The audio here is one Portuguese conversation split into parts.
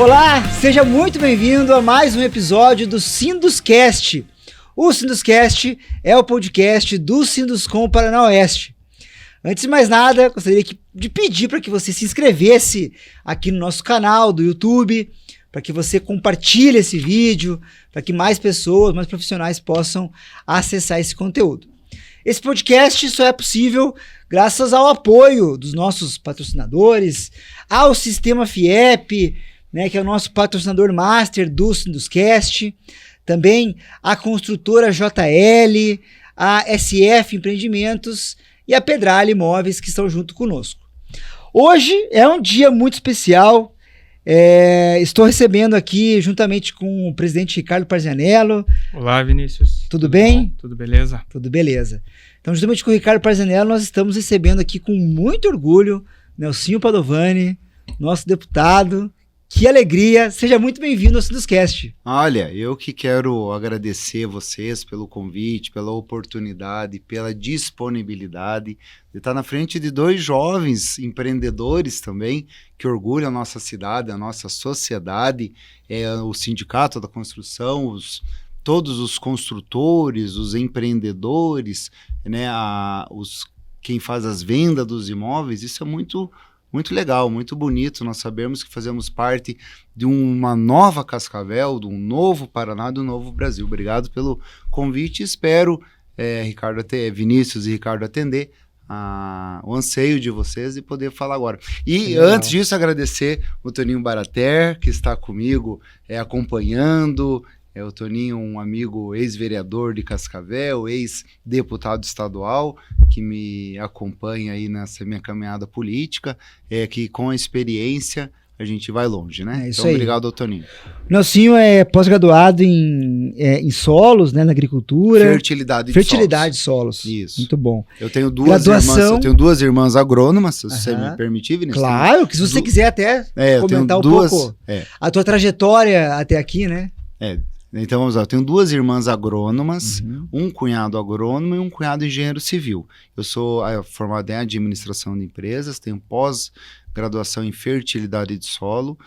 Olá, seja muito bem-vindo a mais um episódio do Sinduscast. O Sinduscast é o podcast do Sinduscom Paraná Oeste. Antes de mais nada, gostaria de pedir para que você se inscrevesse aqui no nosso canal do YouTube, para que você compartilhe esse vídeo, para que mais pessoas, mais profissionais possam acessar esse conteúdo. Esse podcast só é possível graças ao apoio dos nossos patrocinadores, ao Sistema FIEP, que é o nosso patrocinador master do Sinduscast, também a construtora JL, a SF Empreendimentos e a Pedralha Imóveis, que estão junto conosco. Hoje é um dia muito especial. Estou recebendo aqui, juntamente com o presidente Ricardo Parzianello. Olá, Vinícius. Tudo bem? Bom? Tudo beleza? Tudo beleza. Então, juntamente com o Ricardo Parzianello, nós estamos recebendo aqui com muito orgulho Nelsinho Padovani, nosso deputado. Que alegria! Seja muito bem-vindo ao Sinduscast. Olha, eu que quero agradecer vocês pelo convite, pela oportunidade, pela disponibilidade de estar na frente de dois jovens empreendedores também, que orgulham a nossa cidade, a nossa sociedade, o Sindicato da Construção, todos os construtores, os empreendedores, quem faz as vendas dos imóveis. Isso é muito legal, muito bonito. Nós sabemos que fazemos parte de uma nova Cascavel, de um novo Paraná, de um novo Brasil. Obrigado pelo convite. Espero, Vinícius e Ricardo, atender o anseio de vocês e poder falar agora. E antes disso, agradecer o Toninho Barater, que está comigo acompanhando. O Toninho, um amigo ex-vereador de Cascavel, ex-deputado estadual, que me acompanha aí nessa minha caminhada política, que com a experiência a gente vai longe, né? Então, obrigado ao Toninho. Nelsinho é pós-graduado em solos, na agricultura. Fertilidade de solos. Isso. Muito bom. Eu tenho duas irmãs agrônomas, se você me permitir, Vinícius. Claro, que se você quiser até comentar um pouco a tua trajetória até aqui, né? Então, vamos lá, eu tenho duas irmãs agrônomas, um cunhado agrônomo e um cunhado engenheiro civil. Eu sou formado em administração de empresas, tenho pós-graduação em fertilidade de solo,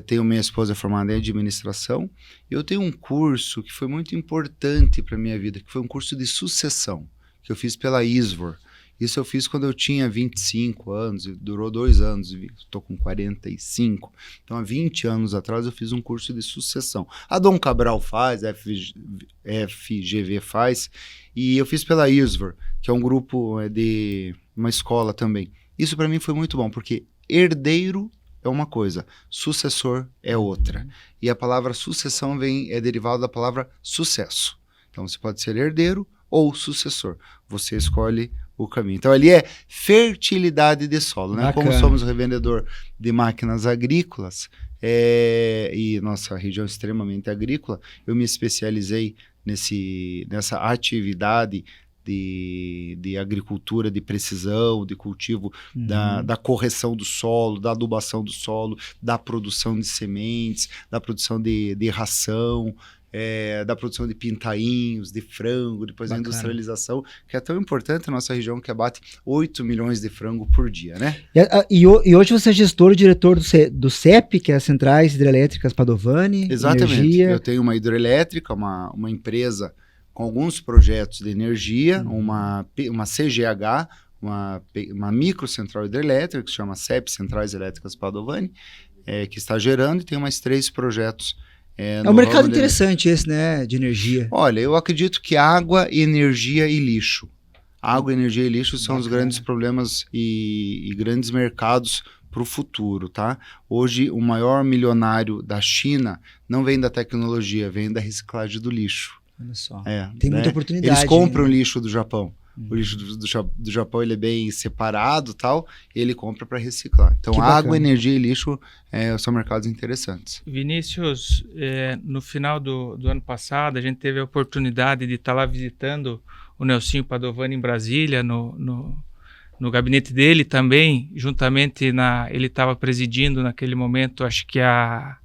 tenho minha esposa formada em administração. Eu tenho um curso que foi muito importante para a minha vida, que foi um curso de sucessão, que eu fiz pela ISVOR. Isso eu fiz quando eu tinha 25 anos, durou 2 anos, estou com 45. Então, há 20 anos atrás, eu fiz um curso de sucessão. A Dom Cabral faz, a FGV faz, e eu fiz pela ISVOR, que é um grupo de uma escola também. Isso para mim foi muito bom, porque herdeiro é uma coisa, sucessor é outra. E a palavra sucessão é derivada da palavra sucesso. Então, você pode ser herdeiro ou sucessor. Você escolhe o caminho. Então, ali é fertilidade de solo, né? Como somos revendedor de máquinas agrícolas e nossa região é extremamente agrícola, eu me especializei nessa atividade de agricultura de precisão, de cultivo, da correção do solo, da adubação do solo, da produção de sementes, da produção de ração, da produção de pintainhos, de frango, depois a industrialização, que é tão importante na nossa região, que abate 8 milhões de frango por dia, né? E hoje você é gestor e diretor do CEP, que é as Centrais Hidrelétricas Padovani. Exatamente. Energia. Eu tenho uma hidrelétrica, uma empresa com alguns projetos de energia, uma CGH, uma microcentral hidrelétrica, que se chama CEP, Centrais Elétricas Padovani, que está gerando, e tem mais 3 projetos. É um mercado interessante esse, né, de energia. Olha, eu acredito que água, energia e lixo. Água, energia e lixo são os grandes problemas e grandes mercados para o futuro, tá? Hoje, o maior milionário da China não vem da tecnologia, vem da reciclagem do lixo. Olha só, tem muita oportunidade. Eles compram lixo do Japão. O lixo do Japão ele é bem separado, tal, e ele compra para reciclar. Então, água, energia e lixo são mercados interessantes. Vinícius, no final do ano passado, a gente teve a oportunidade de estar lá visitando o Nelsinho Padovani em Brasília, no gabinete dele também, juntamente ele estava presidindo naquele momento, acho que a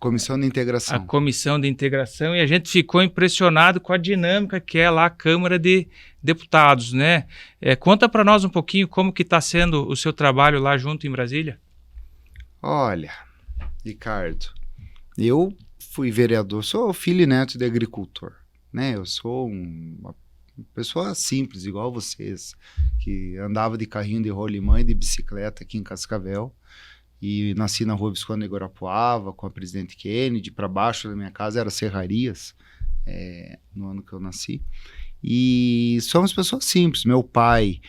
Comissão de Integração. A Comissão de Integração, e a gente ficou impressionado com a dinâmica que é lá a Câmara de Deputados, né? Conta para nós um pouquinho como que está sendo o seu trabalho lá junto em Brasília. Olha, Ricardo, eu fui vereador, sou filho e neto de agricultor, né? Eu sou uma pessoa simples, igual vocês, que andava de carrinho de rolimã e de bicicleta aqui em Cascavel, e nasci na rua Visconde de Guarapuava, com a Presidente Kennedy. Para baixo da minha casa era Serrarias, no ano que eu nasci. E somos pessoas simples. Meu pai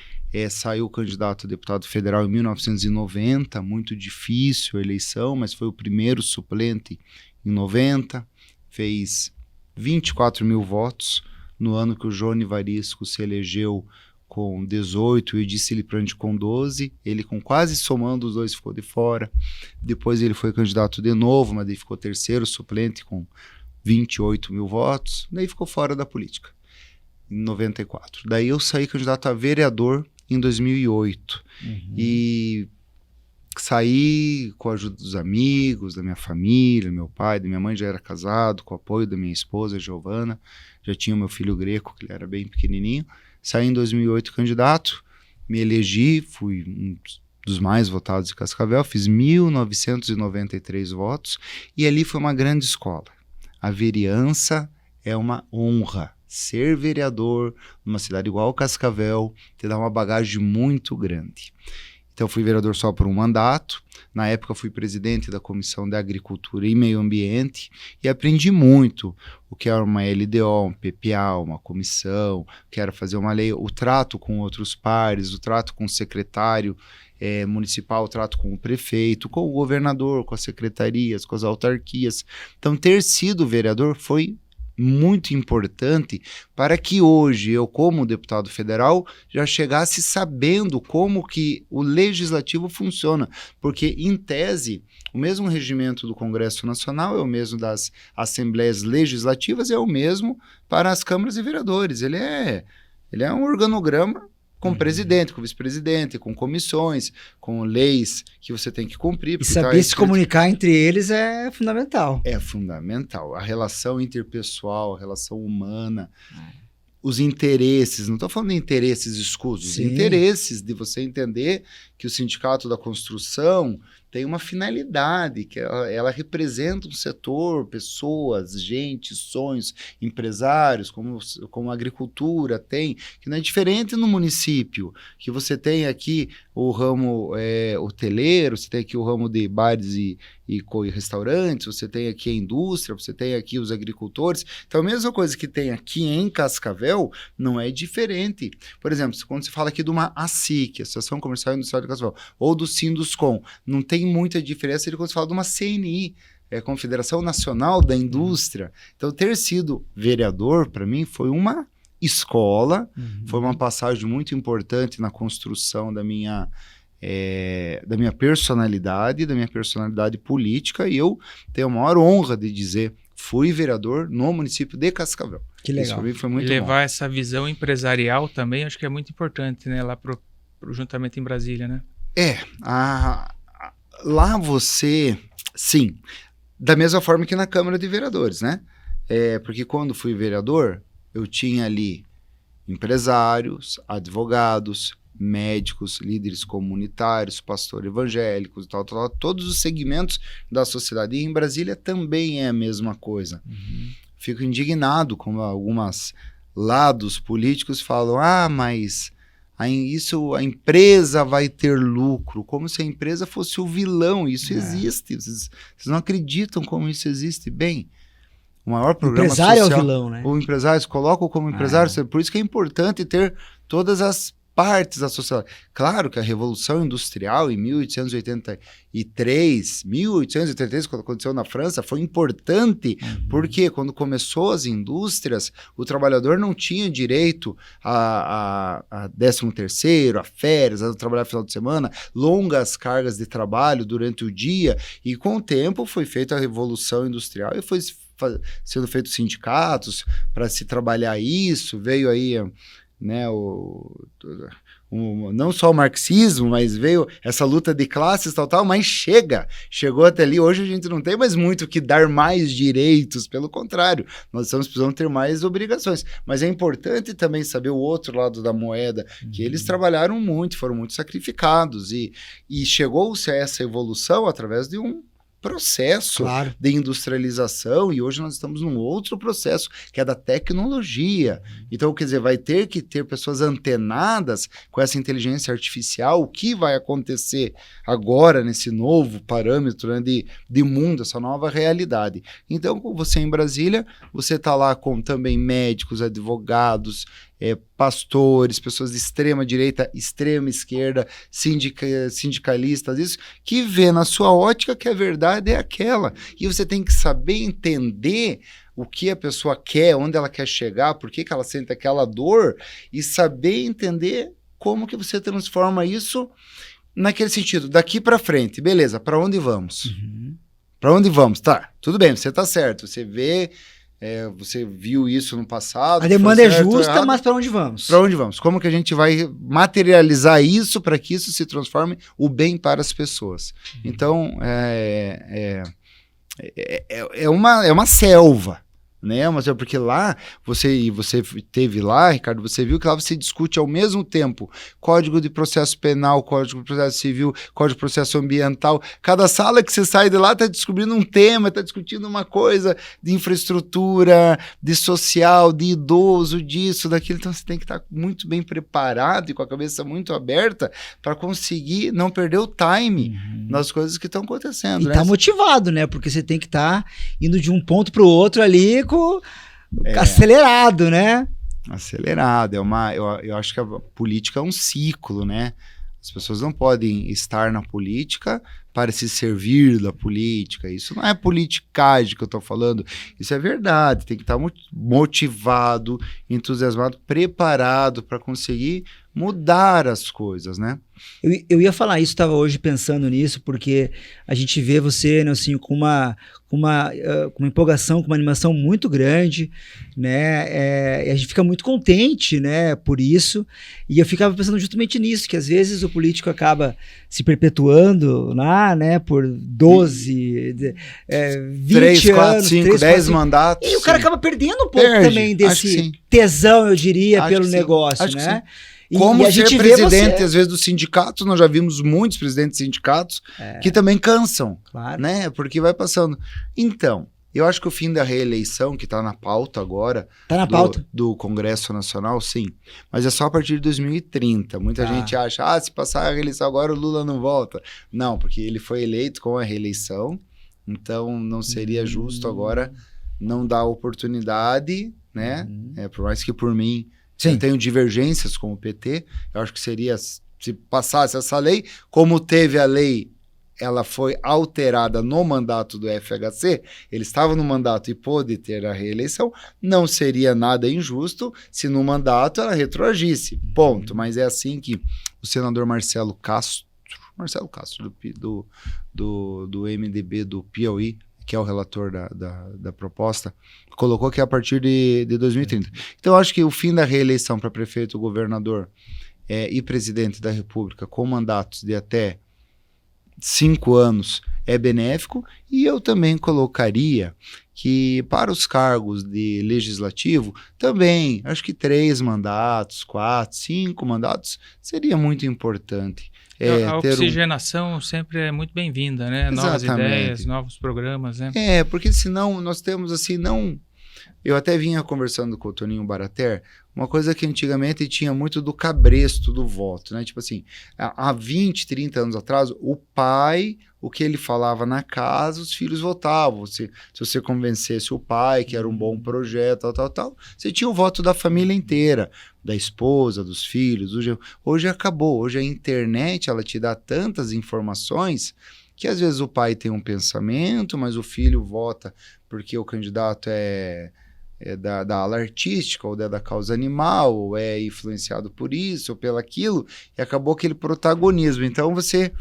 saiu candidato a deputado federal em 1990, muito difícil a eleição, mas foi o primeiro suplente em 90, fez 24 mil votos. No ano que o Johnny Varisco se elegeu com 18 e o Dicile Prandi com 12, ele com quase somando os dois ficou de fora. Depois ele foi candidato de novo, mas ele ficou terceiro suplente com 28 mil votos, daí ficou fora da política, em 94. Daí eu saí candidato a vereador em 2008, e saí com a ajuda dos amigos, da minha família, meu pai, da minha mãe já era casado, com o apoio da minha esposa, Giovana, já tinha o meu filho Greco, que ele era bem pequenininho. Saí em 2008 candidato, me elegi, fui um dos mais votados de Cascavel, fiz 1.993 votos, e ali foi uma grande escola. A vereança é uma honra. Ser vereador numa cidade igual Cascavel te dá uma bagagem muito grande. Então, fui vereador só por um mandato. Na época, fui presidente da Comissão de Agricultura e Meio Ambiente e aprendi muito o que era uma LDO, um PPA, uma comissão, o que era fazer uma lei, o trato com outros pares, o trato com o secretário municipal, o trato com o prefeito, com o governador, com as secretarias, com as autarquias. Então, ter sido vereador foi muito importante para que hoje eu, como deputado federal, já chegasse sabendo como que o legislativo funciona, porque em tese o mesmo regimento do Congresso Nacional é o mesmo das Assembleias Legislativas, é o mesmo para as câmaras de vereadores. Ele é um organograma com presidente, com vice-presidente, com comissões, com leis que você tem que cumprir. E saber se comunicar entre eles é fundamental. É fundamental. A relação interpessoal, a relação humana, os interesses, não estou falando de interesses escusos, os interesses de você entender que o Sindicato da Construção tem uma finalidade, que ela representa um setor, pessoas, gente, sonhos, empresários, como a agricultura tem, que não é diferente no município, que você tem aqui o ramo hoteleiro, você tem aqui o ramo de bares e restaurantes, você tem aqui a indústria, você tem aqui os agricultores. Então, a mesma coisa que tem aqui em Cascavel não é diferente. Por exemplo, quando se fala aqui de uma ASIC, Associação Comercial e Industrial de Cascavel, ou do Sinduscom, não tem muita diferença de quando se fala de uma CNI, Confederação Nacional da Indústria. Então, ter sido vereador, para mim, foi uma escola, foi uma passagem muito importante na construção da minha personalidade política, e eu tenho a maior honra de dizer, fui vereador no município de Cascavel. Que legal. Isso para mim foi muito levar bom. Essa visão empresarial também, acho que é muito importante, né? Lá juntamente em Brasília, né? Lá você, sim, da mesma forma que na Câmara de Vereadores, né? Porque quando fui vereador, eu tinha ali empresários, advogados, médicos, líderes comunitários, pastores evangélicos, tal, todos os segmentos da sociedade. E em Brasília também é a mesma coisa. Fico indignado com alguns lados políticos falam, mas a empresa vai ter lucro, como se a empresa fosse o vilão. Isso existe. Vocês não acreditam como isso existe. Bem, o maior programa social... O empresário é o vilão, né? O empresário, se colocam como empresário. Por isso que é importante ter todas as partes da sociedade. Claro que a Revolução Industrial em 1883, quando aconteceu na França, foi importante, porque quando começou as indústrias, o trabalhador não tinha direito a 13º, a férias, a trabalhar no final de semana, longas cargas de trabalho durante o dia, e com o tempo foi feita a Revolução Industrial e foi sendo feitos sindicatos para se trabalhar isso, veio aí... né, não só o marxismo, mas veio essa luta de classes, tal, mas chegou até ali. Hoje a gente não tem mais muito que dar mais direitos, pelo contrário, nós estamos precisando ter mais obrigações, mas é importante também saber o outro lado da moeda, que eles trabalharam muito, foram muito sacrificados, e chegou-se a essa evolução através de um processo de industrialização, e hoje nós estamos num outro processo, que é da tecnologia. Então, quer dizer, vai ter que ter pessoas antenadas com essa inteligência artificial, o que vai acontecer agora nesse novo parâmetro, né, de mundo, essa nova realidade. Então, você em Brasília, você está lá com também médicos, advogados, pastores, pessoas de extrema direita, extrema esquerda, sindicalistas, isso, que vê na sua ótica que a verdade é aquela. E você tem que saber entender o que a pessoa quer, onde ela quer chegar, por que ela sente aquela dor, e saber entender como que você transforma isso naquele sentido. Daqui para frente, beleza, para onde vamos? Para onde vamos? Tá, tudo bem, você tá certo, você vê... você viu isso no passado. A demanda é justa, mas para onde vamos? Para onde vamos? Como que a gente vai materializar isso para que isso se transforme o bem para as pessoas? Então, é uma selva, né? Mas porque lá, você teve lá, Ricardo, você viu que lá você discute ao mesmo tempo Código de Processo Penal, Código de Processo Civil, Código de Processo Ambiental. Cada sala que você sai de lá está descobrindo um tema, está discutindo uma coisa de infraestrutura, de social, de idoso, disso, daquilo. Então você tem que estar muito bem preparado e com a cabeça muito aberta para conseguir não perder o time nas coisas que estão acontecendo. E tá motivado, né? Porque você tem que estar indo de um ponto para o outro ali acelerado, né? Acelerado. Eu acho que a política é um ciclo, né? As pessoas não podem estar na política para se servir da política. Isso não é politicagem que eu estou falando. Isso é verdade. Tem que estar motivado, entusiasmado, preparado para conseguir mudar as coisas, né? Eu ia falar isso, estava hoje pensando nisso, porque a gente vê você, né, assim, com uma empolgação, com uma animação muito grande, né? E a gente fica muito contente, né, por isso. E eu ficava pensando justamente nisso, que às vezes o político acaba se perpetuando lá, né, por 12, 20 3, 4, anos, 5, 3, 10 mandatos. E o cara acaba perdendo um pouco também desse tesão, eu diria, pelo negócio, né? Como ser presidente, às vezes, do sindicato, nós já vimos muitos presidentes de sindicatos que também cansam, né? Porque vai passando. Então, eu acho que o fim da reeleição, que está na pauta agora, do Congresso Nacional, sim, mas é só a partir de 2030. Muita gente acha, se passar a reeleição agora, o Lula não volta. Não, porque ele foi eleito com a reeleição, então não seria justo agora não dar oportunidade, né? Por mais que por mim... Sim. Eu tenho divergências com o PT, eu acho que seria, se passasse essa lei, como teve a lei, ela foi alterada no mandato do FHC, ele estava no mandato e pôde ter a reeleição, não seria nada injusto se no mandato ela retroagisse, ponto. Mas é assim que o senador Marcelo Castro do MDB do Piauí, que é o relator da proposta, colocou que é a partir de 2030. Então, eu acho que o fim da reeleição para prefeito, governador e presidente da República com mandatos de até 5 anos é benéfico, e eu também colocaria que para os cargos de legislativo, também, acho que 3 mandatos, 4, 5 mandatos seria muito importante. A oxigenação sempre é muito bem-vinda, né? Exatamente. Novas ideias, novos programas, né? Porque senão nós temos assim, não... Eu até vinha conversando com o Toninho Barater, uma coisa que antigamente tinha muito do cabresto do voto, né? Tipo assim, há 20, 30 anos atrás, o pai, o que ele falava na casa, os filhos votavam. Se você convencesse o pai que era um bom projeto, tal, você tinha o voto da família inteira, da esposa, dos filhos. Hoje acabou. Hoje a internet, ela te dá tantas informações que às vezes o pai tem um pensamento, mas o filho vota porque o candidato é da ala artística, ou da causa animal, ou é influenciado por isso, ou pelo aquilo, e acabou aquele protagonismo. Então você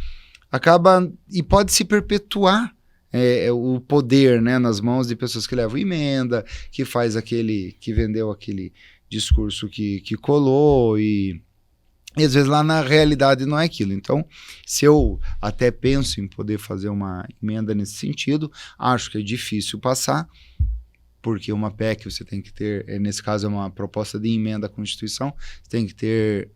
acaba, e pode se perpetuar o poder, né, nas mãos de pessoas que levam emenda, que faz que vendeu aquele discurso que colou, e às vezes lá na realidade não é aquilo. Então, se eu até penso em poder fazer uma emenda nesse sentido, acho que é difícil passar, porque uma PEC você tem que ter, nesse caso é uma proposta de emenda à Constituição, você tem que ter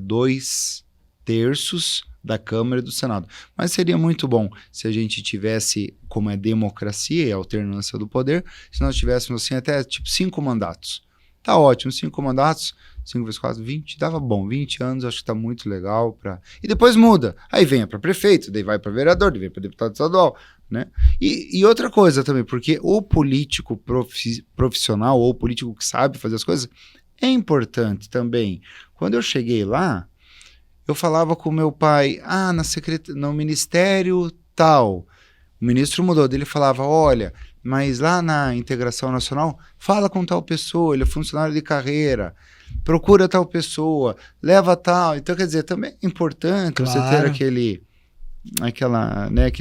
2/3 da Câmara e do Senado. Mas seria muito bom se a gente tivesse, como é democracia e alternância do poder, se nós tivéssemos assim até tipo 5 mandatos. Tá ótimo, 5 mandatos, 5 vezes 4, 20, dava bom, 20 anos, acho que tá muito legal. E depois muda, aí vem para prefeito, daí vai para vereador, daí vem para deputado estadual, né? E outra coisa também, porque o político profissional ou o político que sabe fazer as coisas é importante também. Quando eu cheguei lá, eu falava com meu pai, no ministério tal, o ministro mudou, ele falava, olha, mas lá na integração nacional, fala com tal pessoa, ele é funcionário de carreira, procura tal pessoa, leva tal. Então, quer dizer, também é importante você ter aquele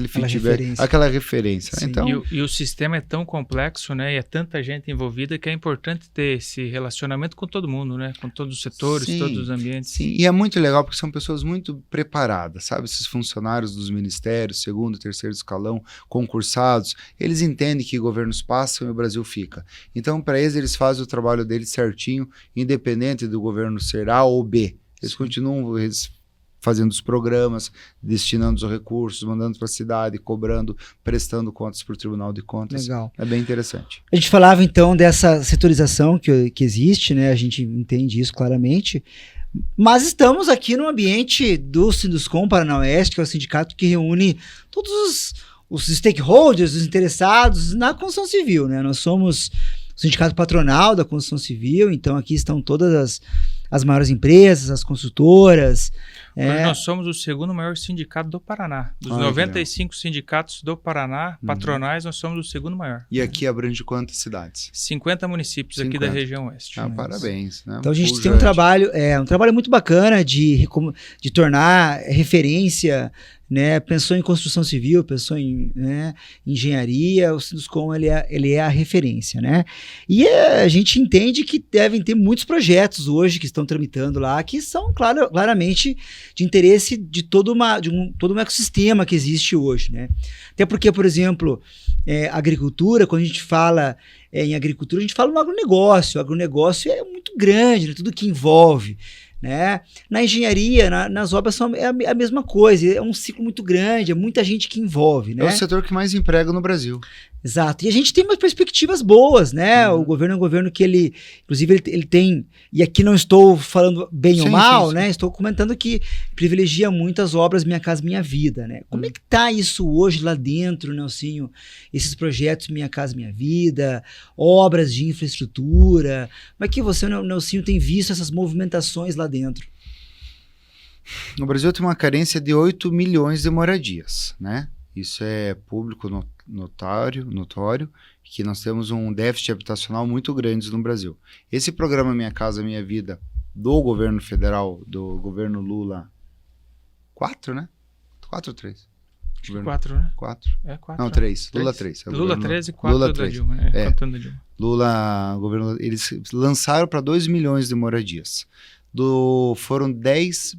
feedback, aquela referência. Sim, então, e o sistema é tão complexo, né? E é tanta gente envolvida que é importante ter esse relacionamento com todo mundo, né? Com todos os setores, sim, todos os ambientes. Sim, e é muito legal porque são pessoas muito preparadas, sabe? Esses funcionários dos ministérios, 2º, 3º escalão, concursados, eles entendem que governos passam e o Brasil fica. Então, para eles fazem o trabalho deles certinho, independente do governo ser A ou B. Eles continuam fazendo os programas, destinando os recursos, mandando para a cidade, cobrando, prestando contas para o Tribunal de Contas. Legal. É bem interessante. A gente falava então dessa setorização que existe, né? A gente entende isso claramente, mas estamos aqui no ambiente do Sinduscom Paraná-Oeste, que é o sindicato que reúne todos os stakeholders, os interessados na construção civil, né? Nós somos o sindicato patronal da construção civil, então aqui estão todas as maiores empresas, as consultoras. Hoje nós somos o 2º maior sindicato do Paraná. Dos 95 sindicatos do Paraná, patronais, nós somos o 2º maior. E aqui abrange quantas cidades? 50 municípios aqui da região oeste. Parabéns. Né? Então a gente tem um trabalho muito bacana de tornar referência, né? Pensou em construção civil, pensou em engenharia, o Sinduscom ele é a referência, né? E a gente entende que devem ter muitos projetos hoje que estão tramitando lá, que são claramente de interesse de todo um ecossistema que existe hoje, né? Até porque, por exemplo, agricultura, quando a gente fala em agricultura, a gente fala no agronegócio. O agronegócio é muito grande, né? Tudo que envolve, né? Na engenharia, nas obras é a mesma coisa, é um ciclo muito grande, é muita gente que envolve, né? É o setor que mais emprega no Brasil. Exato, e a gente tem umas perspectivas boas, né? O governo é um governo que inclusive ele tem, e aqui não estou falando bem ou mal, né? Estou comentando que privilegia muitas obras Minha Casa Minha Vida, né? Como é que tá isso hoje lá dentro, Nelsinho? Esses projetos Minha Casa Minha Vida, obras de infraestrutura, como é que você, Nelsinho, tem visto essas movimentações lá dentro? No Brasil tem uma carência de 8 milhões de moradias, né? Isso é público notório, que nós temos um déficit habitacional muito grande no Brasil. Esse programa Minha Casa Minha Vida, do governo federal, do governo Lula, 4, né? 4 ou 3? 4, né? 4. É 4. Não, 3. Lula 3. Lula 3 e 4 Lula da 3. Dilma. Contando a Dilma. Lula, governo, eles lançaram para 2 milhões de moradias. Foram 10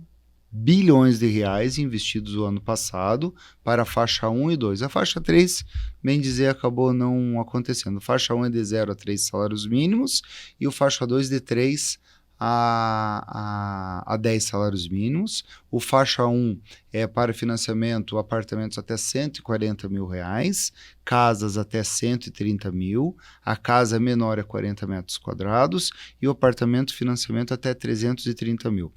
bilhões de reais investidos no ano passado para a faixa 1 e 2. A faixa 3, bem dizer, acabou não acontecendo. A faixa 1 é de 0 a 3 salários mínimos e o faixa 2 de 3 a 10 salários mínimos. O faixa 1 é para financiamento, apartamentos até 140 mil reais, casas até 130 mil, a casa menor é 40 metros quadrados e o apartamento financiamento até 330 mil.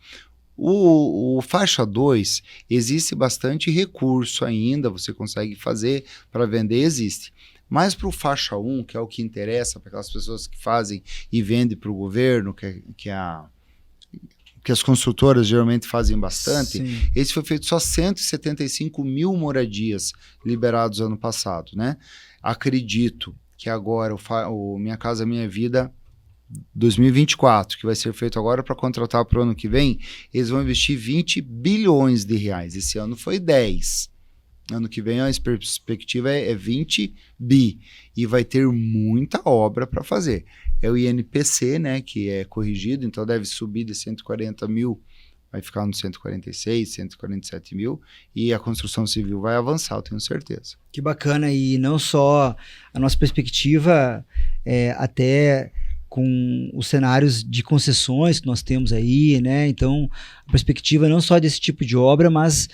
O faixa 2, existe bastante recurso ainda, você consegue fazer para vender, existe. Mas para o faixa 1, que é o que interessa para aquelas pessoas que fazem e vendem para o governo, que as construtoras geralmente fazem bastante, sim, esse foi feito só 175 mil moradias liberados ano passado, né? Acredito que agora o Minha Casa Minha Vida 2024, que vai ser feito agora para contratar para o ano que vem, eles vão investir 20 bilhões de reais. Esse ano foi 10. Ano que vem a perspectiva é 20 bi. E vai ter muita obra para fazer. É o INPC, né, que é corrigido, então deve subir de 140 mil, vai ficar nos 146, 147 mil, e a construção civil vai avançar, eu tenho certeza. Que bacana, e não só a nossa perspectiva, até com os cenários de concessões que nós temos aí, né? Então, a perspectiva não só desse tipo de obra, mas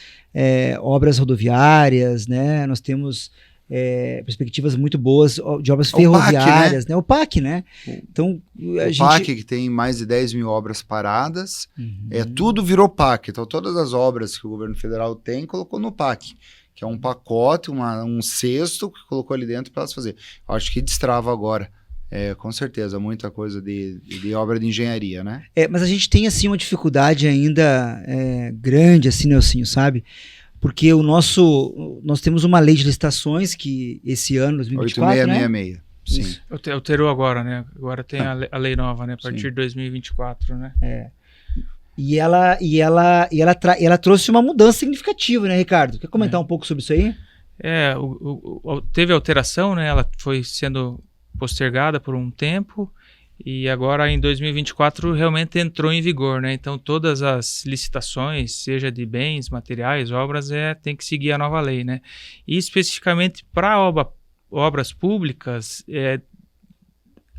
obras rodoviárias, né? Nós temos perspectivas muito boas de obras ferroviárias, né? O PAC, né? Então, o PAC, que tem mais de 10 mil obras paradas, tudo virou PAC. Então, todas as obras que o governo federal tem, colocou no PAC, que é um pacote, um cesto que colocou ali dentro para elas fazer. Eu acho que destrava agora. Com certeza, muita coisa de obra de engenharia, né? Mas a gente tem, assim, uma dificuldade ainda grande, assim, Nelsinho, sabe? Porque nós temos uma lei de licitações que esse ano, 2024, 8666, sim. Alterou agora, né? Agora tem a lei nova, né? A partir de 2024, né? E ela trouxe uma mudança significativa, né, Ricardo? Quer comentar um pouco sobre isso aí? Teve alteração, né? Ela foi sendo postergada por um tempo e agora em 2024 realmente entrou em vigor, né? Então todas as licitações, seja de bens, materiais, obras, tem que seguir a nova lei, né? E especificamente para obras públicas,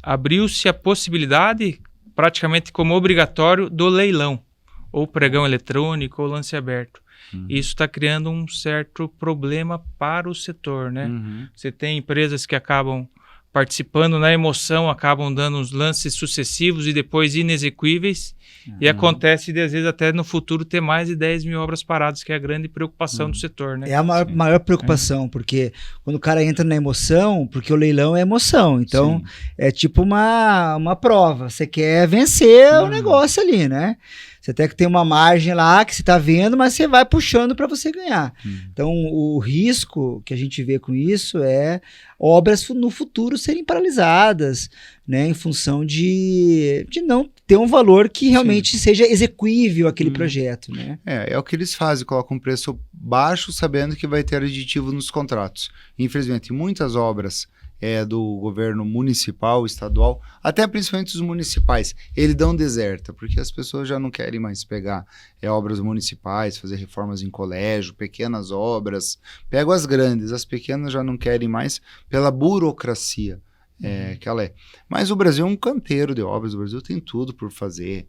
abriu-se a possibilidade, praticamente como obrigatório, do leilão, ou pregão eletrônico, ou lance aberto. Isso está criando um certo problema para o setor, né? Você tem empresas que acabam participando na emoção, acabam dando uns lances sucessivos e depois inexequíveis, e acontece de, às vezes, até no futuro ter mais de 10 mil obras paradas, que é a grande preocupação do setor, né? É a maior preocupação, porque quando o cara entra na emoção, porque o leilão é emoção, então é tipo uma prova, você quer vencer o negócio ali, né? Você até que tem uma margem lá que você está vendo, mas você vai puxando para você ganhar. Então, o risco que a gente vê com isso é obras no futuro serem paralisadas, né, em função de não ter um valor que realmente seja execuível aquele projeto, né? É o que eles fazem, colocam um preço baixo sabendo que vai ter aditivo nos contratos. Infelizmente, muitas obras do governo municipal, estadual, até principalmente os municipais, eles dão deserta, porque as pessoas já não querem mais pegar obras municipais, fazer reformas em colégio, pequenas obras, pegam as grandes, as pequenas já não querem mais pela burocracia que ela é. Mas o Brasil é um canteiro de obras, o Brasil tem tudo por fazer,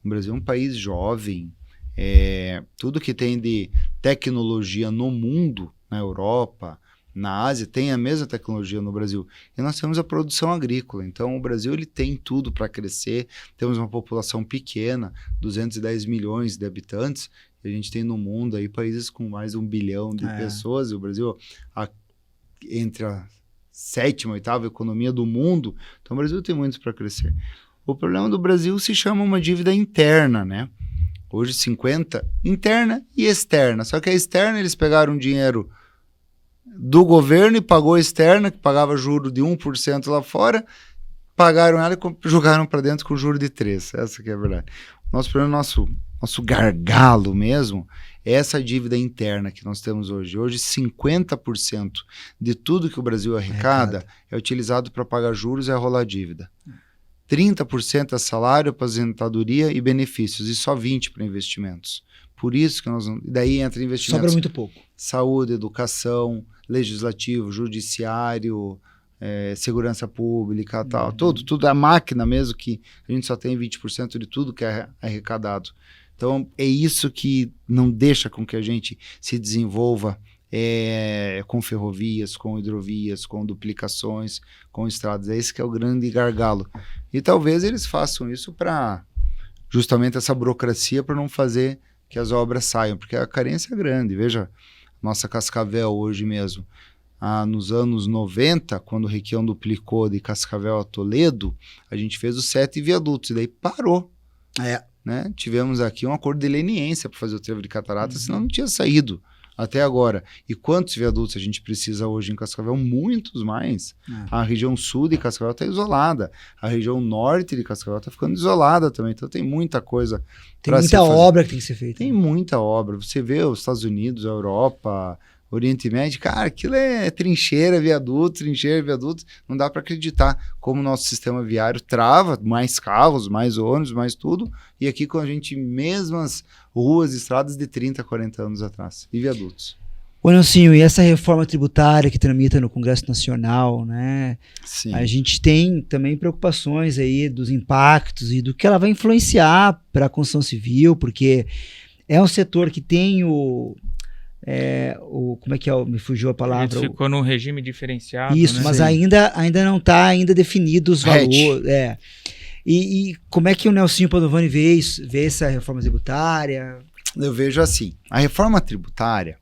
o Brasil é um país jovem, tudo que tem de tecnologia no mundo, na Europa, na Ásia, tem a mesma tecnologia no Brasil. E nós temos a produção agrícola. Então, o Brasil ele tem tudo para crescer. Temos uma população pequena, 210 milhões de habitantes. E a gente tem no mundo aí países com mais de 1 bilhão de pessoas. E o Brasil, entre a 7ª, 8ª economia do mundo. Então, o Brasil tem muito para crescer. O problema do Brasil se chama uma dívida interna, né? Hoje, 50, interna e externa. Só que a externa, eles pegaram dinheiro do governo e pagou a externa, que pagava juro de 1% lá fora, pagaram ela e jogaram para dentro com juro de 3%. Essa que é a verdade. Nosso problema, nosso gargalo mesmo, é essa dívida interna que nós temos hoje. Hoje, 50% de tudo que o Brasil arrecada é utilizado para pagar juros e rolar dívida. 30% é salário, aposentadoria e benefícios, e só 20% para investimentos. Por isso que daí entra investimentos. Sobra muito pouco. Saúde, educação, legislativo, judiciário, segurança pública, tal. Tudo a máquina mesmo, que a gente só tem 20% de tudo que é arrecadado. Então, é isso que não deixa com que a gente se desenvolva com ferrovias, com hidrovias, com duplicações, com estradas. É esse que é o grande gargalo. E talvez eles façam isso para justamente essa burocracia, para não fazer que as obras saiam, porque a carência é grande. Veja, nossa Cascavel hoje mesmo, nos anos 90, quando o Requião duplicou de Cascavel a Toledo, a gente fez os 7 viadutos, e daí parou. Né? Tivemos aqui um acordo de leniência para fazer o trevo de catarata, senão não tinha saído até agora. E quantos viadutos a gente precisa hoje em Cascavel? Muitos mais. A região sul de Cascavel está isolada. A região norte de Cascavel está ficando isolada também. Então tem muita coisa. Tem muita obra que tem que ser feita. Tem muita obra. Você vê os Estados Unidos, a Europa, Oriente Médio, cara, aquilo é trincheira, viaduto. Não dá para acreditar como o nosso sistema viário trava mais carros, mais ônibus, mais tudo. E aqui com a gente, mesmas ruas e estradas de 30, 40 anos atrás. E viadutos. Ô, Nelsinho, e essa reforma tributária que tramita no Congresso Nacional, né? Sim. A gente tem também preocupações aí dos impactos e do que ela vai influenciar para a construção civil, porque é um setor que tem como é que é? Me fugiu a palavra. Ele ficou num regime diferenciado. Isso, né? mas Sim. ainda não está definido os valores. E como é que o Nelsinho Padovani vê essa reforma tributária? Eu vejo assim, a reforma tributária,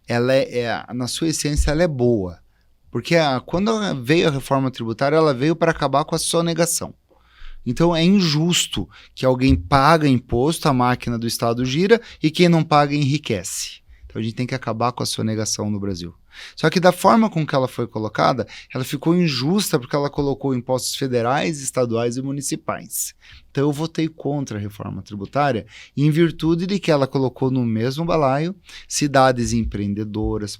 ela na sua essência, ela é boa. Porque quando veio a reforma tributária, ela veio para acabar com a sonegação. Então é injusto que alguém paga imposto, a máquina do Estado gira, e quem não paga enriquece. Então a gente tem que acabar com a sonegação no Brasil. Só que da forma com que ela foi colocada, ela ficou injusta porque ela colocou impostos federais, estaduais e municipais. Então eu votei contra a reforma tributária em virtude de que ela colocou no mesmo balaio cidades empreendedoras,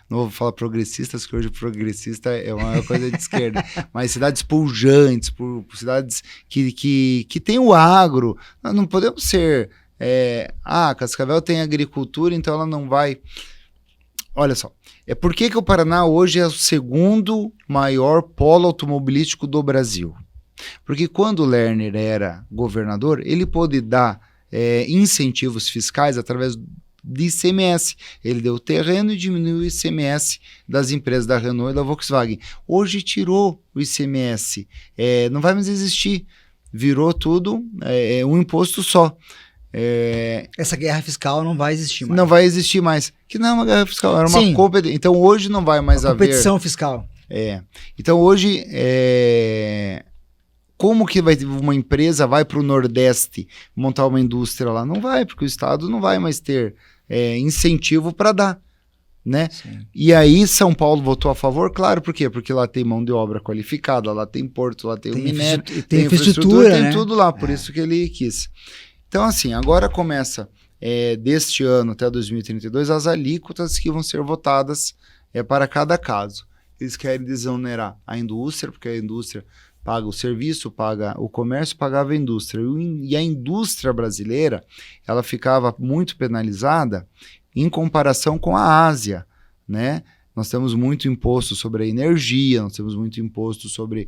não vou falar progressistas, que hoje progressista é uma coisa de esquerda, mas cidades pujantes, cidades que tem o agro. Nós não podemos ser... Cascavel tem agricultura, então ela não vai... Olha só, por que o Paraná hoje é o segundo maior polo automobilístico do Brasil? Porque quando o Lerner era governador, ele pôde dar incentivos fiscais através de ICMS. Ele deu terreno e diminuiu o ICMS das empresas da Renault e da Volkswagen. Hoje tirou o ICMS, não vai mais existir, virou tudo um imposto só. Essa guerra fiscal não vai existir mais. Não vai existir mais. Que não é uma guerra fiscal, era uma Sim. competição. Então hoje não vai mais haver... competição fiscal. Então hoje, como que uma empresa vai para o Nordeste montar uma indústria lá? Não vai, porque o Estado não vai mais ter incentivo para dar, né? Sim. E aí São Paulo votou a favor, claro, por quê? Porque lá tem mão de obra qualificada, lá tem porto, lá tem o minério, tem infraestrutura, tem né? tudo lá, por isso que ele quis. Então, assim, agora começa deste ano até 2032 as alíquotas que vão ser votadas para cada caso. Eles querem desonerar a indústria, porque a indústria paga o serviço, paga o comércio, pagava a indústria. E a indústria brasileira, ela ficava muito penalizada em comparação com a Ásia, né? Nós temos muito imposto sobre a energia, nós temos muito imposto sobre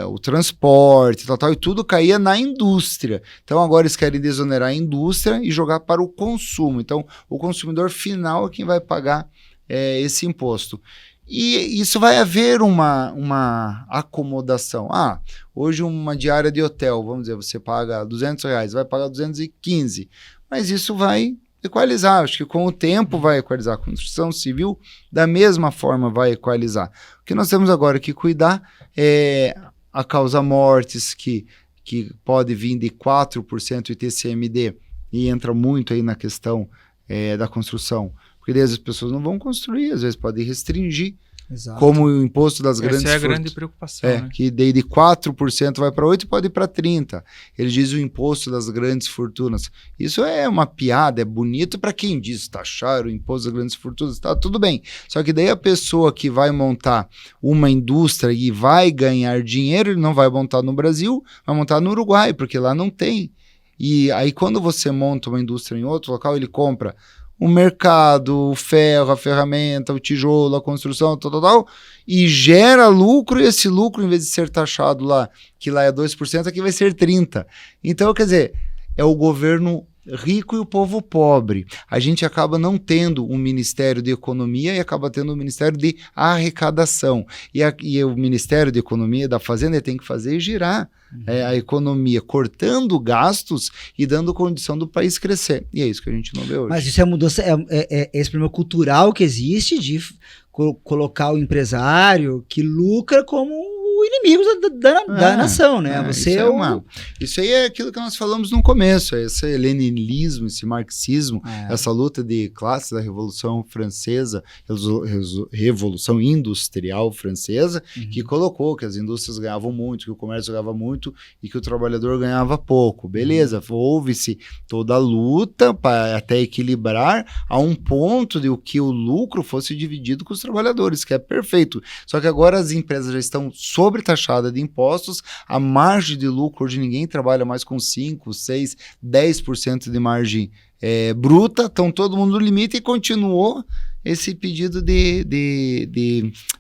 o transporte, e tudo caía na indústria. Então agora eles querem desonerar a indústria e jogar para o consumo. Então o consumidor final é quem vai pagar esse imposto. E isso vai haver uma acomodação. Hoje uma diária de hotel, vamos dizer, você paga R$200, vai pagar 215, mas isso vai equalizar, acho que com o tempo vai equalizar. A construção civil da mesma forma vai equalizar. O que nós temos agora que cuidar é a causa mortes, que pode vir de 4% ITCMD, e entra muito aí na questão da construção, porque daí as pessoas não vão construir, às vezes pode restringir. Exato. Como o imposto das grandes Essa é a grande preocupação, né? que daí de 4% vai para 8% e pode ir para 30%. Ele diz o imposto das grandes fortunas. Isso é uma piada, é bonito para quem diz taxar o imposto das grandes fortunas, tá tudo bem. Só que daí a pessoa que vai montar uma indústria e vai ganhar dinheiro, ele não vai montar no Brasil, vai montar no Uruguai, porque lá não tem. E aí quando você monta uma indústria em outro local, ele compra o mercado, o ferro, a ferramenta, o tijolo, a construção, tal, e gera lucro, e esse lucro, em vez de ser taxado lá, que lá é 2%, aqui vai ser 30%. Então, quer dizer, é o governo rico e o povo pobre. A gente acaba não tendo um Ministério de Economia e acaba tendo um Ministério de Arrecadação. E o Ministério de Economia da Fazenda tem que fazer girar a economia, cortando gastos e dando condição do país crescer. E é isso que a gente não vê hoje. Mas isso é a mudança, esse problema cultural que existe de colocar o empresário que lucra como o inimigo da nação, né? Isso aí é aquilo que nós falamos no começo, esse leninismo, esse marxismo, essa luta de classes da Revolução Francesa, Revolução Industrial Francesa, que colocou que as indústrias ganhavam muito, que o comércio ganhava muito e que o trabalhador ganhava pouco. Beleza, houve-se toda a luta para até equilibrar a um ponto de que o lucro fosse dividido com os trabalhadores, que é perfeito. Só que agora as empresas já estão sobretaxadas, taxada de impostos, a margem de lucro hoje ninguém trabalha mais com 5, 6, 10% de margem bruta, então todo mundo no limite e continuou esse pedido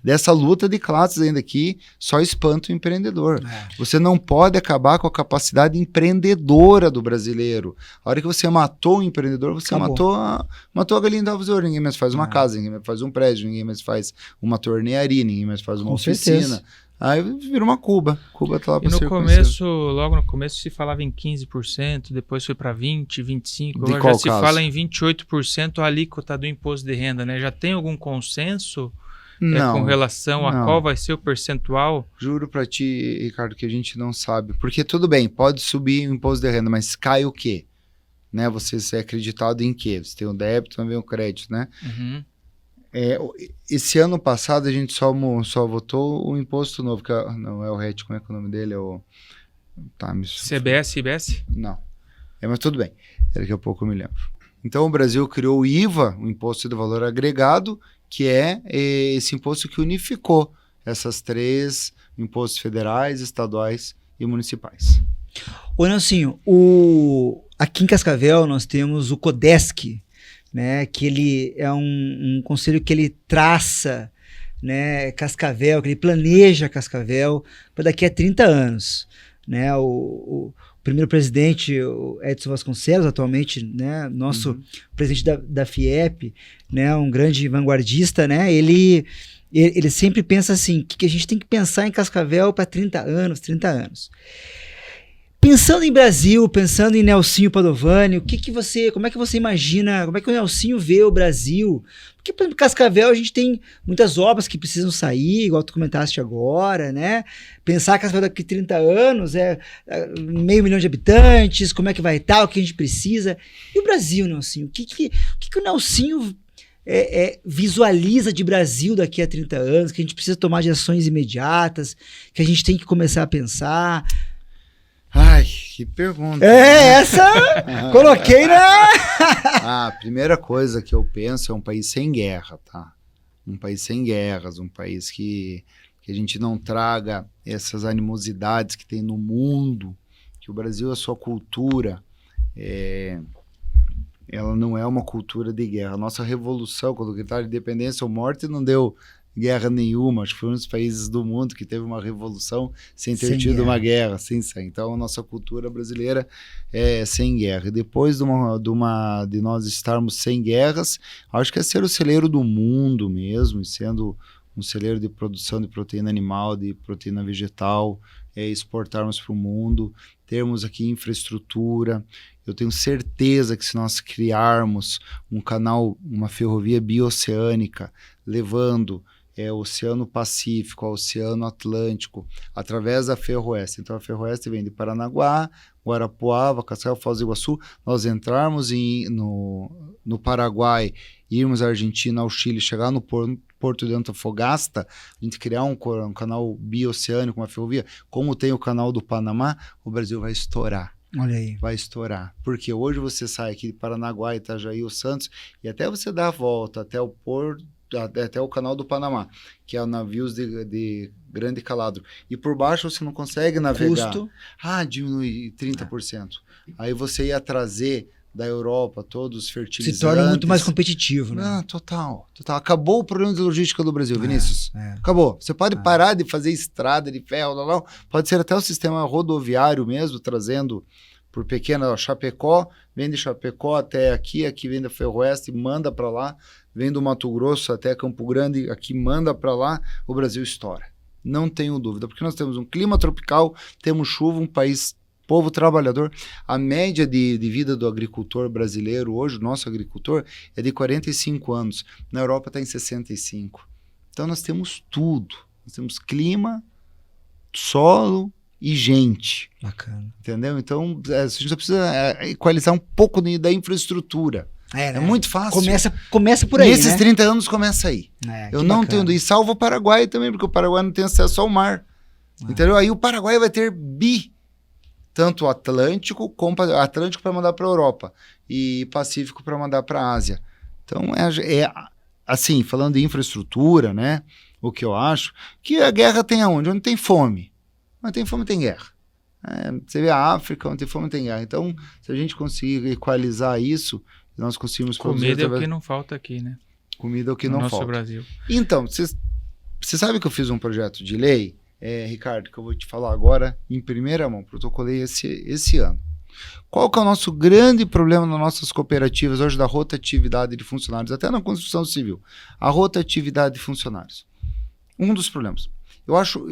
dessa luta de classes ainda aqui, só espanta o empreendedor. Você não pode acabar com a capacidade empreendedora do brasileiro. A hora que você matou o empreendedor, você matou a galinha da ovos de ouro. Ninguém mais faz uma casa, ninguém mais faz um prédio, ninguém mais faz uma tornearia, ninguém mais faz uma oficina. Certeza. Aí vira uma Cuba. Cuba tá lá para ser ser começo, logo no começo se falava em 15%, depois foi para 20%, 25%, agora já se fala em 28% a alíquota do imposto de renda, né? Já tem algum consenso com relação a qual vai ser o percentual? Juro para ti, Ricardo, que a gente não sabe. Porque tudo bem, pode subir o imposto de renda, mas cai o quê? Né? Você é acreditado em quê? Você tem o débito, também o crédito, né? Uhum. Esse ano passado a gente só votou o imposto novo, que não é o RET, como é que é o nome dele? É o... CBS, IBS? Não. Mas tudo bem, daqui a pouco eu me lembro. Então o Brasil criou o IVA, o Imposto de Valor Agregado, que é esse imposto que unificou essas três impostos federais, estaduais e municipais. Ô Nelsinho, aqui em Cascavel nós temos o CODESC, né, que ele é um conselho que ele traça, né, Cascavel, que ele planeja Cascavel para daqui a 30 anos. Né, o primeiro presidente, o Edson Vasconcelos, atualmente, né, nosso presidente da FIEP, né, um grande vanguardista, né, ele sempre pensa assim, que a gente tem que pensar em Cascavel para 30 anos. Pensando em Brasil, pensando em Nelsinho Padovani, como é que você imagina, como é que o Nelsinho vê o Brasil? Porque, por exemplo, Cascavel a gente tem muitas obras que precisam sair, igual tu comentaste agora, né? Pensar Cascavel daqui a 30 anos, 500 mil de habitantes, como é que vai estar, o que a gente precisa. E o Brasil, Nelsinho? O que o Nelsinho visualiza de Brasil daqui a 30 anos, que a gente precisa tomar de ações imediatas, que a gente tem que começar a pensar? Ai, que pergunta. Essa coloquei na... A primeira coisa que eu penso é um país sem guerra, tá? Um país sem guerras, um país que a gente não traga essas animosidades que tem no mundo, que o Brasil, a sua cultura, ela não é uma cultura de guerra. A nossa revolução, quando gritaram independência ou morte, não deu guerra nenhuma. Acho que foi um dos países do mundo que teve uma revolução sem ter tido uma guerra, sem sangue. Então a nossa cultura brasileira é sem guerra. E depois de nós estarmos sem guerras, acho que é ser o celeiro do mundo mesmo, e sendo um celeiro de produção de proteína animal, de proteína vegetal, exportarmos para o mundo, termos aqui infraestrutura. Eu tenho certeza que se nós criarmos um canal, uma ferrovia bioceânica, levando o Oceano Pacífico ao Oceano Atlântico, através da Ferroeste. Então a Ferroeste vem de Paranaguá, Guarapuava, Cascavel, Foz do Iguaçu, nós entrarmos no Paraguai, irmos à Argentina, ao Chile, chegar no Porto de Antofagasta, a gente criar um canal bioceânico, uma ferrovia, como tem o canal do Panamá, o Brasil vai estourar. Olha aí. Vai estourar. Porque hoje você sai aqui de Paranaguá, Itajaí, os Santos, e até você dar a volta até o porto, até o canal do Panamá, que é navios de grande calado. E por baixo você não consegue navegar. Custo? Diminui 30%. Aí você ia trazer da Europa todos os fertilizantes. Se torna muito mais competitivo, né? Total. Acabou o problema de logística do Brasil, Vinícius. Acabou. Você pode parar de fazer estrada de ferro, não. Pode ser até o sistema rodoviário mesmo, trazendo por pequena Chapecó, vem de Chapecó até aqui vem da Ferroeste, manda para lá, vem do Mato Grosso até Campo Grande, aqui manda para lá, o Brasil estoura. Não tenho dúvida, porque nós temos um clima tropical, temos chuva, um país, povo trabalhador. A média de vida do agricultor brasileiro hoje, o nosso agricultor, é de 45 anos. Na Europa está em 65. Então nós temos tudo. Nós temos clima, solo e gente. Bacana. Entendeu? Então a gente só precisa equalizar um pouco da infraestrutura. Né? É muito fácil. Começa por aí, Nesses né? 30 anos começa aí. Eu não bacana. tenho... E salvo o Paraguai também, porque o Paraguai não tem acesso ao mar. Entendeu? Aí o Paraguai vai ter tanto Atlântico para mandar para a Europa e Pacífico para mandar para a Ásia. Então, assim, falando de infraestrutura, né? o que eu acho, que a guerra tem aonde? Onde tem fome. Onde tem fome tem guerra. Você vê a África, onde tem fome tem guerra. Então, se a gente conseguir equalizar isso, nós conseguimos produzir... Comida é o que não falta aqui, né? Comida é o que no não nosso falta. Brasil. Então, você sabe que eu fiz um projeto de lei, Ricardo, que eu vou te falar agora em primeira mão, protocolei esse ano. Qual que é o nosso grande problema nas nossas cooperativas hoje da rotatividade de funcionários, até na construção civil? A rotatividade de funcionários. Um dos problemas.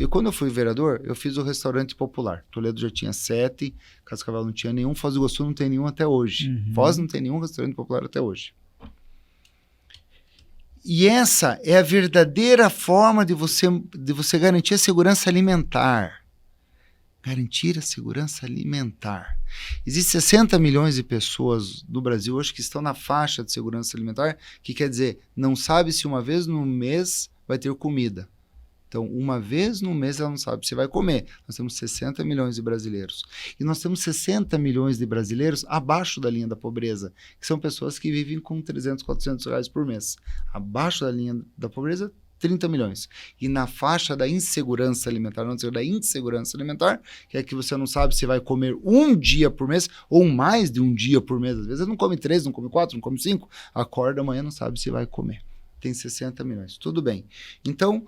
Quando eu fui vereador, eu fiz o restaurante popular. Toledo já tinha 7, Cascavel não tinha nenhum, Foz do Iguaçu não tem nenhum até hoje. Foz não tem nenhum restaurante popular até hoje. E essa é a verdadeira forma de você garantir a segurança alimentar. Garantir a segurança alimentar. Existem 60 milhões de pessoas no Brasil hoje que estão na faixa de segurança alimentar, que quer dizer, não sabe se uma vez no mês vai ter comida. Então, uma vez no mês ela não sabe se vai comer. Nós temos 60 milhões de brasileiros. E nós temos 60 milhões de brasileiros abaixo da linha da pobreza, que são pessoas que vivem com 300, 400 reais por mês. Abaixo da linha da pobreza, 30 milhões. E na faixa da insegurança alimentar, não dizer da insegurança alimentar, que é que você não sabe se vai comer um dia por mês ou mais de um dia por mês. Às vezes não come 3, não come 4, não come 5. Acorda amanhã, não sabe se vai comer. Tem 60 milhões. Tudo bem. Então,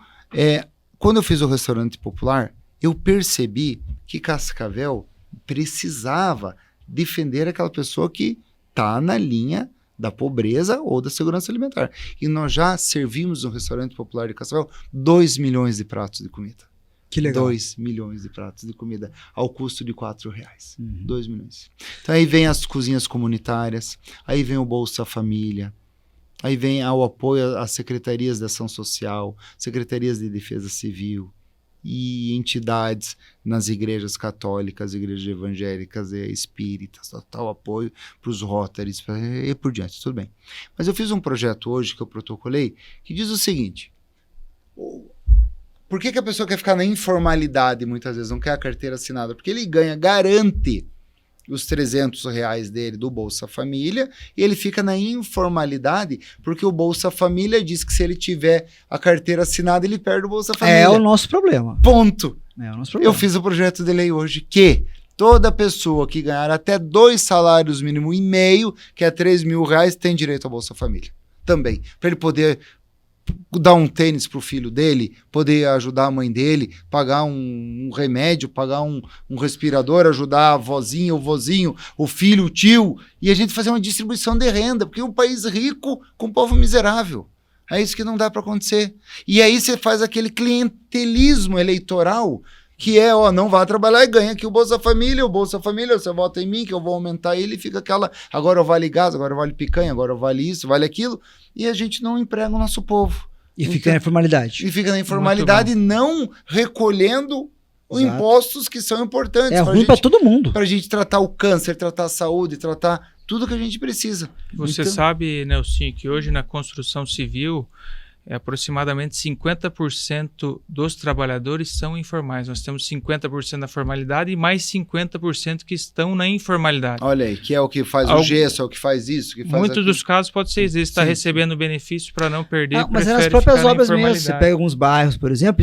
quando eu fiz o restaurante popular, eu percebi que Cascavel precisava defender aquela pessoa que está na linha da pobreza ou da segurança alimentar. E nós já servimos no restaurante popular de Cascavel 2 milhões de pratos de comida. Que legal. 2 milhões de pratos de comida ao custo de R$4. 2 milhões. Então aí vem as cozinhas comunitárias, aí vem o Bolsa Família, aí vem o apoio às secretarias de ação social, secretarias de defesa civil e entidades nas igrejas católicas, igrejas evangélicas e espíritas, tal apoio para os Rotaries e por diante, tudo bem. Mas eu fiz um projeto hoje que eu protocolei que diz o seguinte: por que a pessoa quer ficar na informalidade muitas vezes, não quer a carteira assinada? Porque ele garante os R$300 dele do Bolsa Família, e ele fica na informalidade, porque o Bolsa Família diz que se ele tiver a carteira assinada, ele perde o Bolsa Família. É o nosso problema. Ponto. É o nosso problema. Eu fiz o projeto de lei hoje que toda pessoa que ganhar até 2 salários mínimo e meio, que é R$3.000, tem direito ao Bolsa Família. Também. Para ele poder dar um tênis pro filho dele, poder ajudar a mãe dele, pagar um remédio, pagar um respirador, ajudar a avózinha, o vozinho, o filho, o tio, e a gente fazer uma distribuição de renda, porque é um país rico com um povo miserável. É isso que não dá para acontecer. E aí você faz aquele clientelismo eleitoral que não vá trabalhar e ganha aqui o Bolsa Família, você vota em mim que eu vou aumentar ele, e fica aquela, agora vale gás, agora vale picanha, agora vale isso, vale aquilo, e a gente não emprega o nosso povo. E fica na informalidade. E fica na informalidade, não recolhendo os impostos que são importantes. É ruim para todo mundo. Para a gente tratar o câncer, tratar a saúde, tratar tudo que a gente precisa. Você sabe, Nelson, que hoje na construção civil, aproximadamente 50% dos trabalhadores são informais. Nós temos 50% na formalidade e mais 50% que estão na informalidade. Olha aí, que é o que faz o gesso, é o que faz isso. Que faz muitos dos casos pode ser isso, está recebendo benefício para não perder. Mas é nas próprias obras mesmo. Você pega alguns bairros, por exemplo,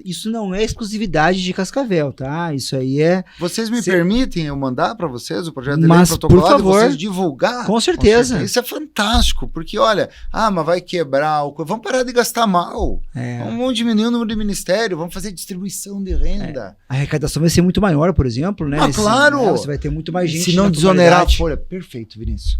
isso não é exclusividade de Cascavel, tá? Isso aí é... Vocês me permitem eu mandar para vocês o projeto de lei protocolado, por favor, vocês divulgar? Com certeza. Isso é fantástico, porque olha, mas vai quebrar, vamos parar de gastar mal. Vamos diminuir o número de ministério, vamos fazer distribuição de renda. A arrecadação vai ser muito maior, por exemplo, né? Claro! Você vai ter muito mais gente. Se não desonerar a folha. Perfeito, Vinícius.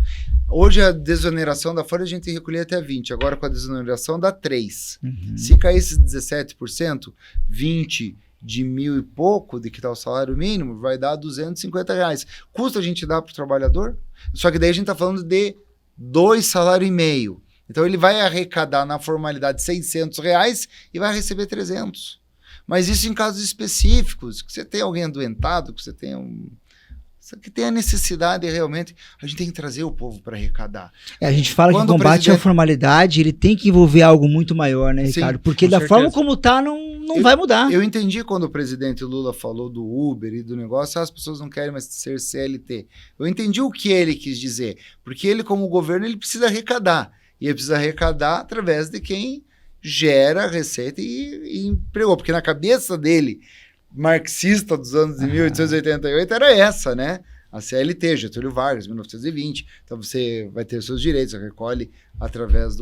Hoje a desoneração da folha a gente recolhia até 20, agora com a desoneração dá 3. Se cair esses 17%, 20 de 1.000 e pouco de que está o salário mínimo, vai dar R$250. Custa a gente dar para o trabalhador? Só que daí a gente está falando de 2 salários e meio. Então ele vai arrecadar na formalidade R$600 e vai receber 300. Mas isso em casos específicos, que você tem alguém adoentado, que você tem que tem a necessidade realmente, a gente tem que trazer o povo para arrecadar. A gente fala que o combate à formalidade, ele tem que envolver algo muito maior, né, Ricardo? Sim, porque da forma como tá, não vai mudar. Eu entendi quando o presidente Lula falou do Uber e do negócio, as pessoas não querem mais ser CLT. Eu entendi o que ele quis dizer, porque ele como governo, ele precisa arrecadar. E ele precisa arrecadar através de quem gera receita e empregou. Porque na cabeça dele, marxista dos anos de 1888, era essa, né? A CLT, Getúlio Vargas, 1920. Então você vai ter os seus direitos, você recolhe através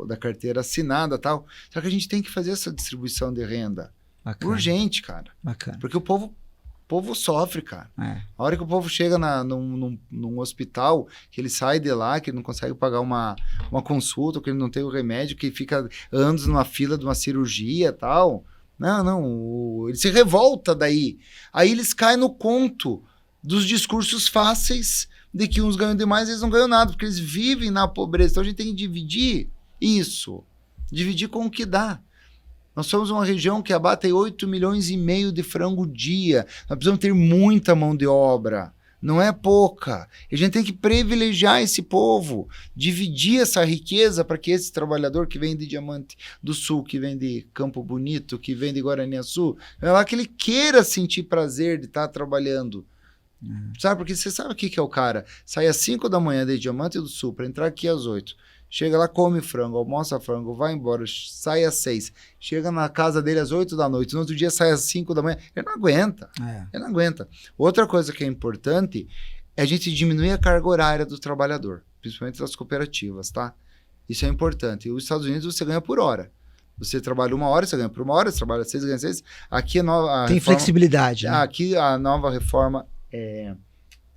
da carteira assinada e tal. Só que a gente tem que fazer essa distribuição de renda. Bacana. Urgente, cara. Bacana. Porque o povo sofre, cara. É. A hora que o povo chega num hospital, que ele sai de lá, que ele não consegue pagar uma consulta, que ele não tem o remédio, que fica anos numa fila de uma cirurgia e tal. Não, ele se revolta daí. Aí eles caem no conto dos discursos fáceis de que uns ganham demais e eles não ganham nada, porque eles vivem na pobreza. Então a gente tem que dividir isso. Dividir com o que dá. Nós somos uma região que abate 8,5 milhões de frango dia. Nós precisamos ter muita mão de obra. Não é pouca. E a gente tem que privilegiar esse povo, dividir essa riqueza para que esse trabalhador que vem de Diamante do Sul, que vem de Campo Bonito, que vem de Guaraniaçu, é lá que ele queira sentir prazer de estar trabalhando. Sabe? Porque você sabe o que é o cara? Sai às 5 da manhã de Diamante do Sul para entrar aqui às 8. Chega lá, come frango, almoça frango, vai embora, sai às 6. Chega na casa dele às 8 da noite. No outro dia sai às 5 da manhã. Ele não aguenta. Ele não aguenta. Outra coisa que é importante é a gente diminuir a carga horária do trabalhador, principalmente das cooperativas, tá? Isso é importante. E os Estados Unidos você ganha por hora. Você trabalha 1 hora, você ganha por 1 hora, você trabalha 6, ganha 6. Aqui tem flexibilidade. Né? Aqui a nova reforma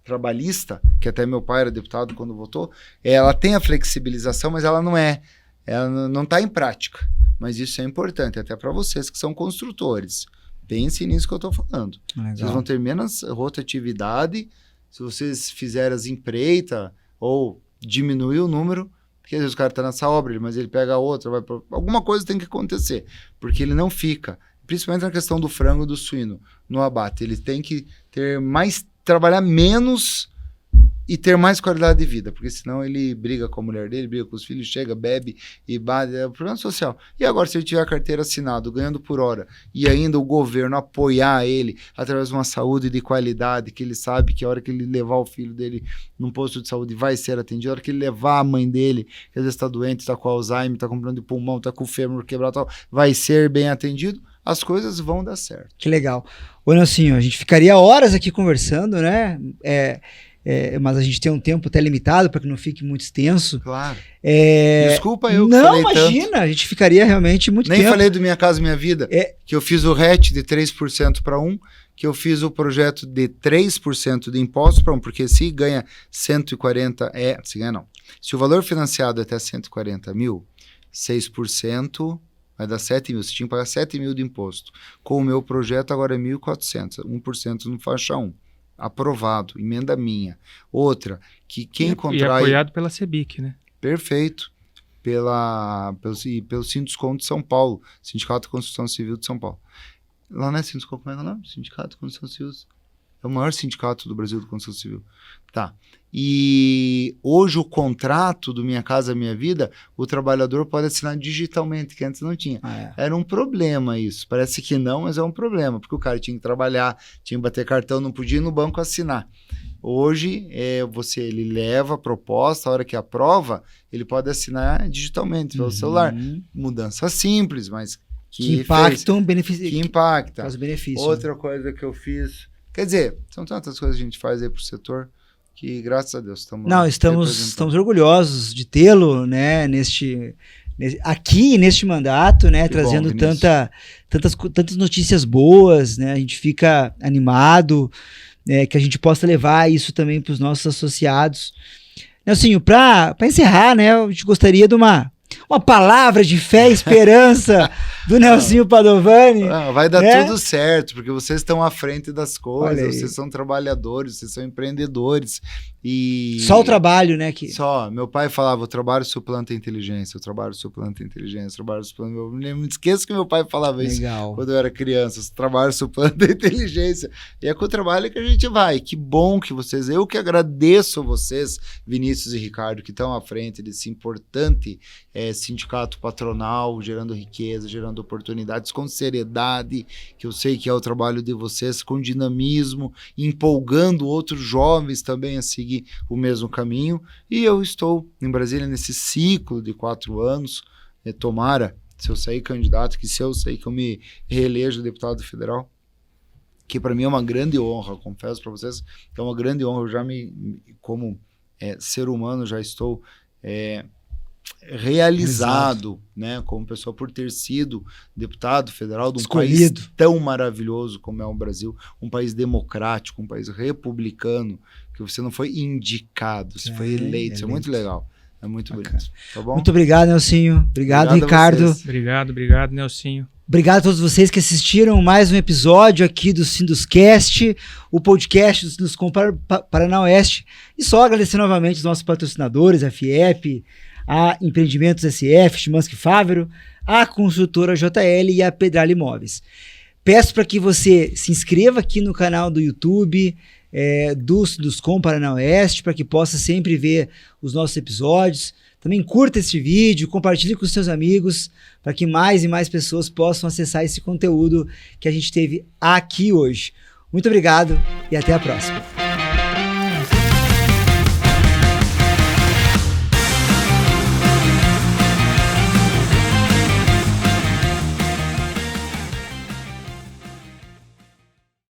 trabalhista, que até meu pai era deputado quando votou, ela tem a flexibilização, mas ela não está em prática. Mas isso é importante, até para vocês que são construtores. Pensem nisso que eu estou falando. Legal. Vocês vão ter menos rotatividade se vocês fizerem as empreitas ou diminuir o número, porque às vezes o cara está nessa obra, mas ele pega a outra, alguma coisa tem que acontecer, porque ele não fica, principalmente na questão do frango e do suíno, no abate. Ele tem que trabalhar menos e ter mais qualidade de vida, porque senão ele briga com a mulher dele, briga com os filhos, chega, bebe e bate, é um problema social. E agora, se ele tiver a carteira assinada, ganhando por hora, e ainda o governo apoiar ele através de uma saúde de qualidade, que ele sabe que a hora que ele levar o filho dele num posto de saúde vai ser atendido, a hora que ele levar a mãe dele, que às vezes está doente, está com Alzheimer, está com problema de pulmão, está com o fêmur quebrado, tal, vai ser bem atendido, as coisas vão dar certo. Que legal. Ô, Nelsinho, a gente ficaria horas aqui conversando, né? Mas a gente tem um tempo até limitado para que não fique muito extenso. Claro. Desculpa eu que não, falei imagina, tanto. A gente ficaria realmente muito Nem tempo. falei do Minha Casa Minha Vida, que eu fiz o RET de 3% para 1%, que eu fiz o projeto de 3% de impostos para 1%, porque se ganha 140, se ganha não. Se o valor financiado é até 140 mil, 6%... vai dar 7 mil, você tinha que pagar 7 mil de imposto. Com o meu projeto agora é 1.400, 1% no faixa 1. Aprovado, emenda minha. Outra, que quem contrai... E apoiado pela CEBIC, né? Perfeito. Pelo Sinduscom de São Paulo, Sindicato de Construção Civil de São Paulo. Lá não é Sinduscom, como é o nome? Sindicato de Construção Civil. É o maior sindicato do Brasil de construção civil. Tá. E hoje o contrato do Minha Casa Minha Vida, o trabalhador pode assinar digitalmente, que antes não tinha. Era um problema isso. Parece que não, mas é um problema, porque o cara tinha que trabalhar, tinha que bater cartão, não podia ir no banco assinar. Hoje, ele leva a proposta, a hora que aprova, ele pode assinar digitalmente pelo celular. Mudança simples, mas que impactam que impacta. Os benefícios. Outra coisa que eu fiz... Quer dizer, são tantas coisas que a gente faz aí pro setor que, graças a Deus, estamos orgulhosos de tê-lo, né, aqui neste mandato, né, que trazendo bom, tantas notícias boas, né, a gente fica animado, que a gente possa levar isso também para os nossos associados. Nelsinho, para encerrar, né, a gente gostaria de uma palavra de fé e esperança do Nelsinho Padovani. Vai dar tudo certo, porque vocês estão à frente das coisas, vocês são trabalhadores, vocês são empreendedores. Só o trabalho, né? Só. Meu pai falava, o trabalho suplanta a inteligência, o trabalho suplanta a inteligência, o trabalho suplanta... Eu não me esqueço que meu pai falava isso quando eu era criança, o trabalho suplanta a inteligência. E é com o trabalho que a gente vai. Que bom que vocês... Eu que agradeço vocês, Vinícius e Ricardo, que estão à frente desse importante sindicato patronal, gerando riqueza, gerando oportunidades com seriedade, que eu sei que é o trabalho de vocês, com dinamismo, empolgando outros jovens também a seguir o mesmo caminho. E eu estou em Brasília nesse ciclo de 4 anos, tomara se eu sair candidato, que se eu sair que eu me reelejo deputado federal, que para mim é uma grande honra, confesso para vocês que é uma grande honra. Eu já como ser humano já estou realizado, né, como pessoa, por ter sido deputado federal de um país tão maravilhoso como é o Brasil, um país democrático, um país republicano, que você não foi indicado, você foi eleito. Isso é muito legal. É muito bonito. Tá bom? Muito obrigado, Nelsinho. Obrigado, Ricardo. Obrigado, Nelsinho. Obrigado a todos vocês que assistiram mais um episódio aqui do Sinduscast, o podcast do Sinduscom Paraná Oeste. E só agradecer novamente os nossos patrocinadores, a FIEP, a Empreendimentos SF, Chimansky Fávero, a Construtora JL e a Pedralha Imóveis. Peço para que você se inscreva aqui no canal do YouTube do Sinduscom Paraná Oeste, para que possa sempre ver os nossos episódios. Também curta esse vídeo, compartilhe com os seus amigos, para que mais e mais pessoas possam acessar esse conteúdo que a gente teve aqui hoje. Muito obrigado e até a próxima.